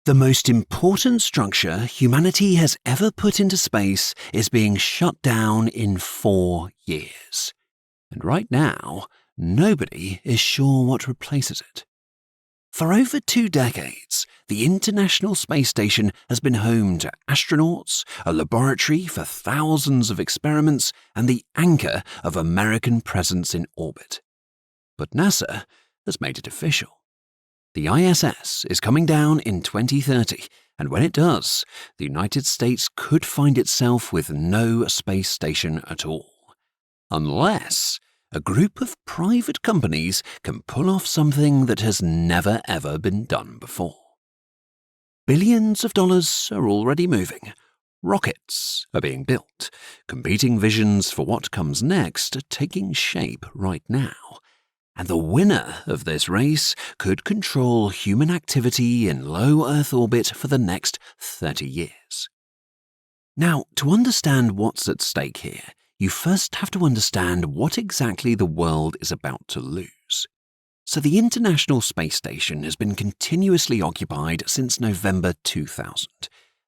The most important structure humanity has ever put into space is being shut down in 4 years. And right now, nobody is sure what replaces it. For over 2 decades, the International Space Station has been home to astronauts, a laboratory for thousands of experiments, and the anchor of American presence in orbit. But NASA has made it official. The ISS is coming down in 2030, and when it does, the United States could find itself with no space station at all. Unless a group of private companies can pull off something that has never ever been done before. Billions of dollars are already moving. Rockets are being built. Competing visions for what comes next are taking shape right now. And the winner of this race could control human activity in low Earth orbit for the next 30 years. Now, to understand what's at stake here, you first have to understand what exactly the world is about to lose. So the International Space Station has been continuously occupied since November 2000.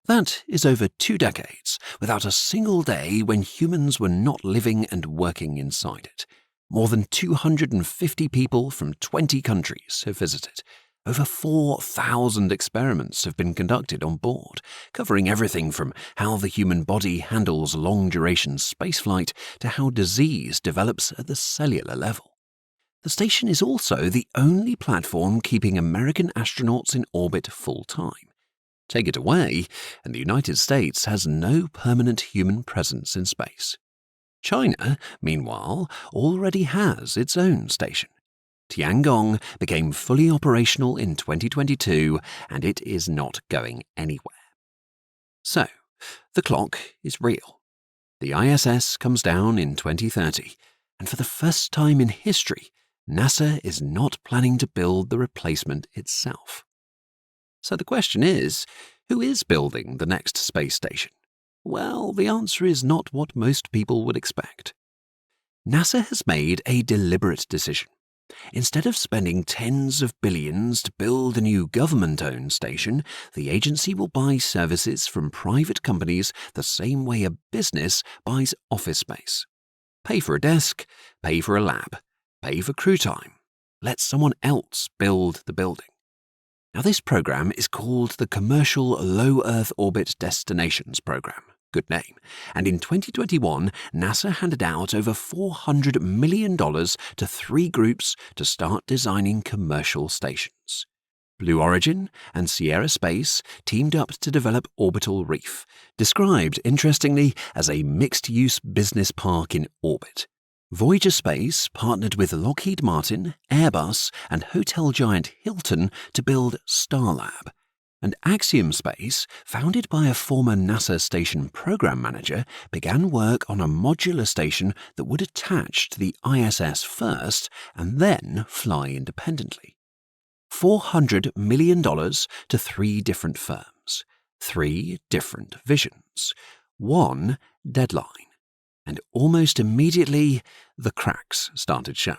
That is over 2 decades, without a single day when humans were not living and working inside it. More than 250 people from 20 countries have visited. Over 4,000 experiments have been conducted on board, covering everything from how the human body handles long-duration spaceflight to how disease develops at the cellular level. The station is also the only platform keeping American astronauts in orbit full-time. Take it away, and the United States has no permanent human presence in space. China, meanwhile, already has its own station. Tiangong became fully operational in 2022, and it is not going anywhere. So, the clock is real. The ISS comes down in 2030, and for the first time in history, NASA is not planning to build the replacement itself. So the question is, who is building the next space station? Well, the answer is not what most people would expect. NASA has made a deliberate decision. Instead of spending tens of billions to build a new government-owned station, the agency will buy services from private companies the same way a business buys office space. Pay for a desk, pay for a lab, pay for crew time. Let someone else build the building. Now, this program is called the Commercial Low Earth Orbit Destinations Program. Good name. And in 2021, NASA handed out over $400 million to 3 groups to start designing commercial stations. Blue Origin and Sierra Space teamed up to develop Orbital Reef, described, interestingly, as a mixed-use business park in orbit. Voyager Space partnered with Lockheed Martin, Airbus, and hotel giant Hilton to build Starlab. And Axiom Space, founded by a former NASA station program manager, began work on a modular station that would attach to the ISS first and then fly independently. $400 million to 3 different firms, 3 different visions, 1 deadline. And almost immediately, the cracks started showing.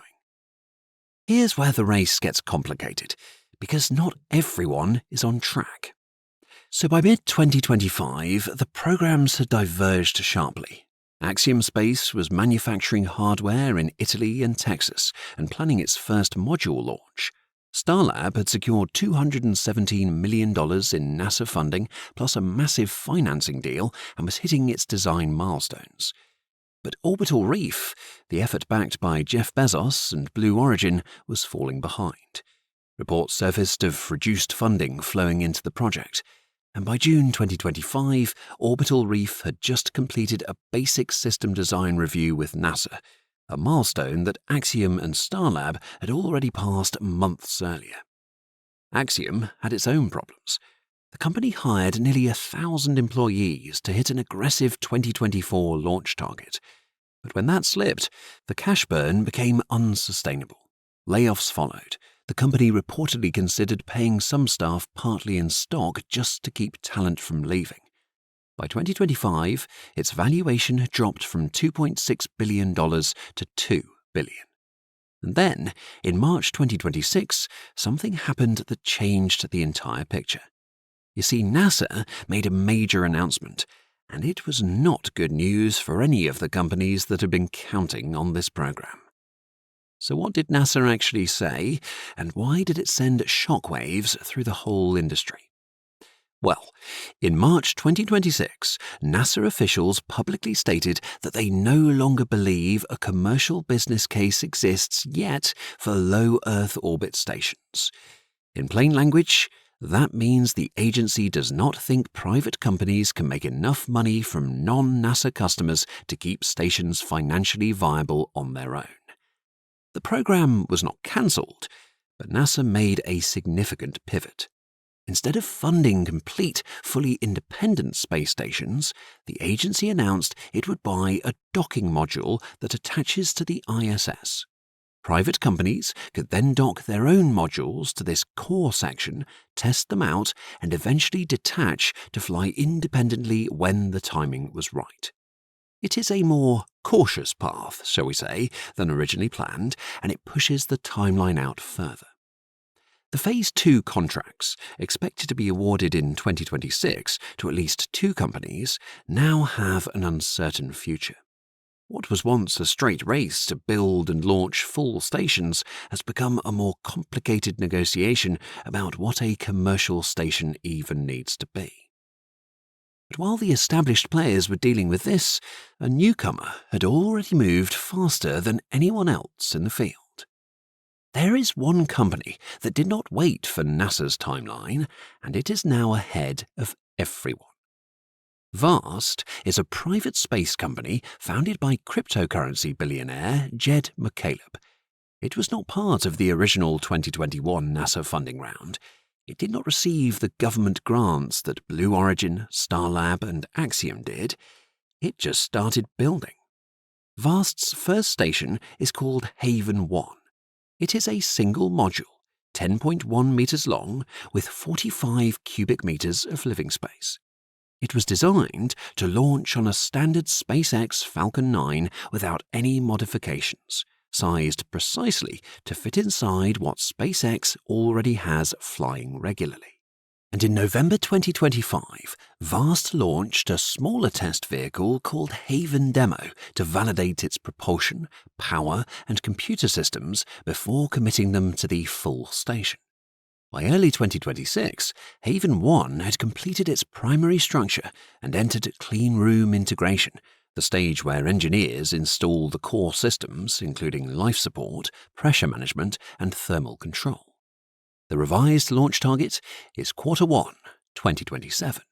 Here's where the race gets complicated, because not everyone is on track. So by mid-2025, the programs had diverged sharply. Axiom Space was manufacturing hardware in Italy and Texas and planning its first module launch. Starlab had secured $217 million in NASA funding plus a massive financing deal and was hitting its design milestones. But Orbital Reef, the effort backed by Jeff Bezos and Blue Origin, was falling behind. Reports surfaced of reduced funding flowing into the project, and by June 2025, Orbital Reef had just completed a basic system design review with NASA, a milestone that Axiom and Starlab had already passed months earlier. Axiom had its own problems. The company hired nearly 1,000 employees to hit an aggressive 2024 launch target. But when that slipped, the cash burn became unsustainable. Layoffs followed. The company reportedly considered paying some staff partly in stock just to keep talent from leaving. By 2025, its valuation had dropped from $2.6 billion to $2 billion. And then, in March 2026, something happened that changed the entire picture. You see, NASA made a major announcement, and it was not good news for any of the companies that had been counting on this program. So what did NASA actually say, and why did it send shockwaves through the whole industry? Well, in March 2026, NASA officials publicly stated that they no longer believe a commercial business case exists yet for low Earth orbit stations. In plain language, that means the agency does not think private companies can make enough money from non-NASA customers to keep stations financially viable on their own. The program was not cancelled, but NASA made a significant pivot. Instead of funding complete, fully independent space stations, the agency announced it would buy a docking module that attaches to the ISS. Private companies could then dock their own modules to this core section, test them out, and eventually detach to fly independently when the timing was right. It is a more cautious path, shall we say, than originally planned, and it pushes the timeline out further. The Phase 2 contracts, expected to be awarded in 2026 to at least 2 companies, now have an uncertain future. What was once a straight race to build and launch full stations has become a more complicated negotiation about what a commercial station even needs to be. But while the established players were dealing with this, a newcomer had already moved faster than anyone else in the field. There is one company that did not wait for NASA's timeline, and it is now ahead of everyone. Vast is a private space company founded by cryptocurrency billionaire Jed McCaleb. It was not part of the original 2021 NASA funding round. It did not receive the government grants that Blue Origin, Starlab, and Axiom did. It just started building. Vast's first station is called Haven 1. It is a single module, 10.1 meters long, with 45 cubic meters of living space. It was designed to launch on a standard SpaceX Falcon 9 without any modifications, sized precisely to fit inside what SpaceX already has flying regularly. And in November 2025, Vast launched a smaller test vehicle called Haven Demo to validate its propulsion, power, and computer systems before committing them to the full station. By early 2026, Haven 1 had completed its primary structure and entered clean room integration, the stage where engineers install the core systems, including life support, pressure management, and thermal control. The revised launch target is Q1 2027.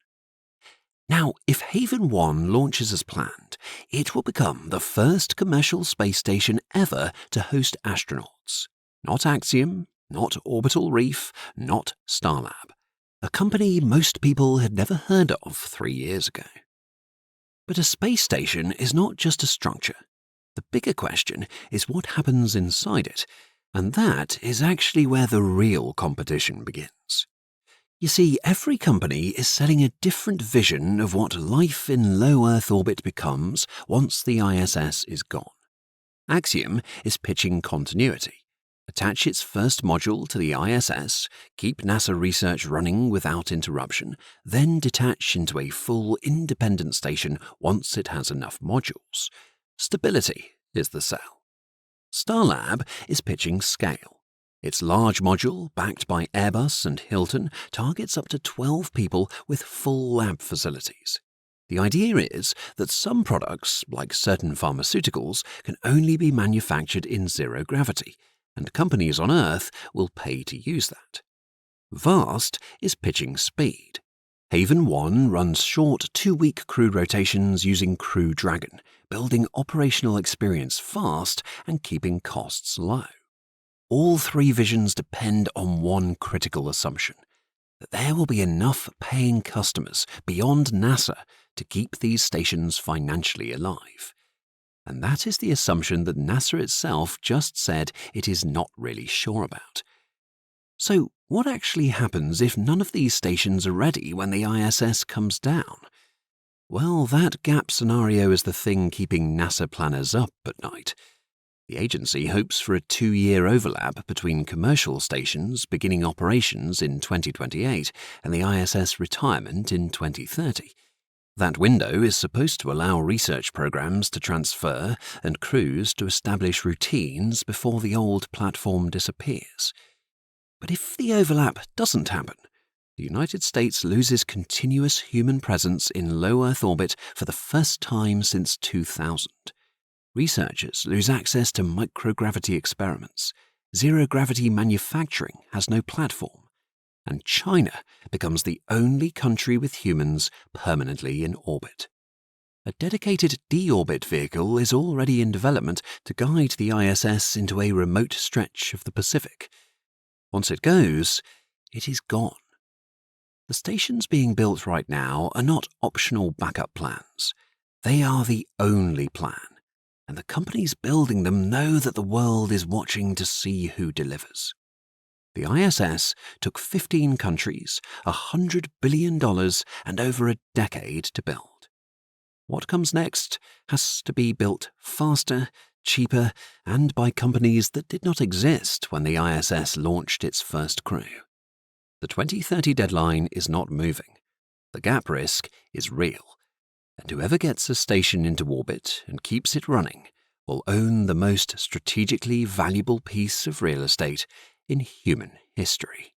Now, if Haven 1 launches as planned, it will become the first commercial space station ever to host astronauts. Not Axiom, not Orbital Reef, not Starlab. A company most people had never heard of 3 years ago. But a space station is not just a structure. The bigger question is what happens inside it, and that is actually where the real competition begins. You see, every company is selling a different vision of what life in low Earth orbit becomes once the ISS is gone. Axiom is pitching continuity. Attach its first module to the ISS, keep NASA research running without interruption, then detach into a full independent station once it has enough modules. Stability is the sell. Starlab is pitching scale. Its large module, backed by Airbus and Hilton, targets up to 12 people with full lab facilities. The idea is that some products, like certain pharmaceuticals, can only be manufactured in zero gravity, and companies on Earth will pay to use that. Vast is pitching speed. Haven 1 runs short 2-week crew rotations using Crew Dragon, building operational experience fast and keeping costs low. All 3 visions depend on one critical assumption, that there will be enough paying customers beyond NASA to keep these stations financially alive. And that is the assumption that NASA itself just said it is not really sure about. So, what actually happens if none of these stations are ready when the ISS comes down? Well, that gap scenario is the thing keeping NASA planners up at night. The agency hopes for a 2-year overlap between commercial stations beginning operations in 2028 and the ISS retirement in 2030. That window is supposed to allow research programs to transfer and crews to establish routines before the old platform disappears. But if the overlap doesn't happen, the United States loses continuous human presence in low Earth orbit for the first time since 2000. Researchers lose access to microgravity experiments, zero-gravity manufacturing has no platform, and China becomes the only country with humans permanently in orbit. A dedicated deorbit vehicle is already in development to guide the ISS into a remote stretch of the Pacific. Once it goes, it is gone. The stations being built right now are not optional backup plans. They are the only plan, and the companies building them know that the world is watching to see who delivers. The ISS took 15 countries, $100 billion, and over a decade to build. What comes next has to be built faster, cheaper, and by companies that did not exist when the ISS launched its first crew. The 2030 deadline is not moving. The gap risk is real, and whoever gets a station into orbit and keeps it running will own the most strategically valuable piece of real estate in human history.